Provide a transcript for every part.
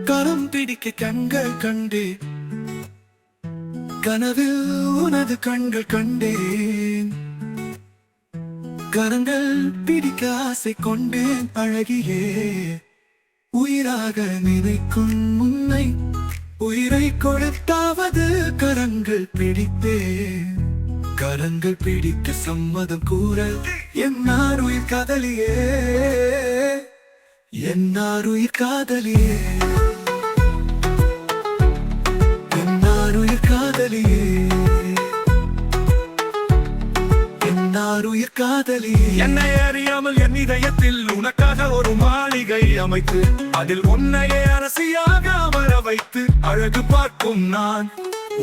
கரம் பிடிக்க கண்கள் கண்டே, கனவில் உனது கண்கள் கண்டேன். கரங்கள் பிடிக்க ஆசை கொண்டேன் அழகியே. உயிராக நினைக்கும் உன்னை உயிரை கொடுத்தாவது கரங்கள் பிடித்தேன். கரங்கள் பிடிக்க சம்மதம் கூற என்னார் உயிர் காதலியே, என்னார் உயிர் காதலியே, என்னார் உயிர் காதலியே, என்னார் உயிர் காதலியே. என்னை அறியாமல் என் இதயத்தில் உனக்காக ஒரு மாளிகை அமைத்து அதில் உன்னையே அரசியாக அமர வைத்து அழகு பார்க்கும் நான்.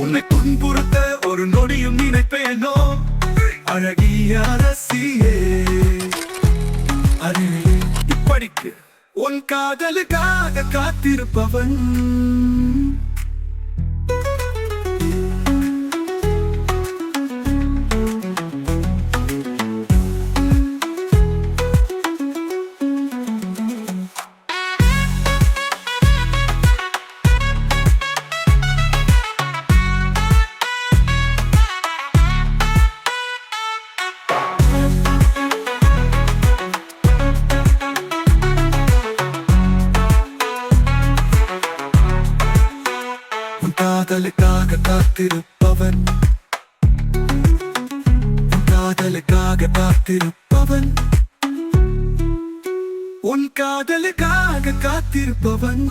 உன்னை துன்புறுத்த ஒரு நொடியும் நினைப்பேனோ அழகிய அரசியே. அருளே இப்படிக்கு உன் காதலுக்காக காத்திருப்பவன். காதலுக்காக காத்திருப்பவன், காதலுக்காக காத்திருப்பவன், உன் காதலுக்காக காத்திருப்பவன்,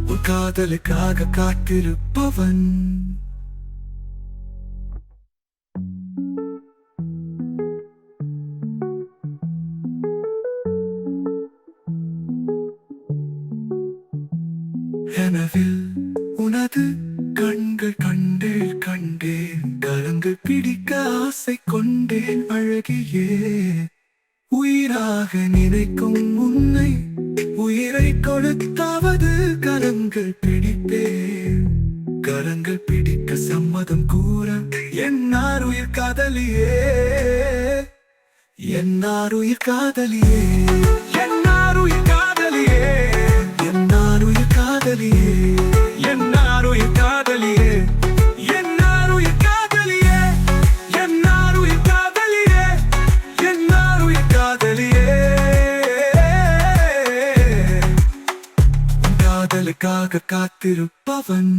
உன் காதலுக்காக காத்திருப்பவன். கனவில் உனது கண்கள் கண்டேன் கண்டேன். கரங்கள் பிடிக்க ஆசை கொண்டேன் அழகியே. உயிராக நினைக்கும் உன்னை உயிரை கொடுத்தாவது கரங்கள் பிடிப்பேன். கரங்கள் பிடிக்க சம்மதம் கூற என்னார் உயிர் காதலியே, என்னார் உயிர் காதலியே, என்னார் உயிர் காதலியே, என்னார் உயிர் காதலியே, என்னார் உயிர் காதலியே, என்னார் உயிர் காதலியே, என்னார் உயிர் காதலியே, என்னார் உயிர் காதலியே. காதலுக்காக காத்திருப்பவன்.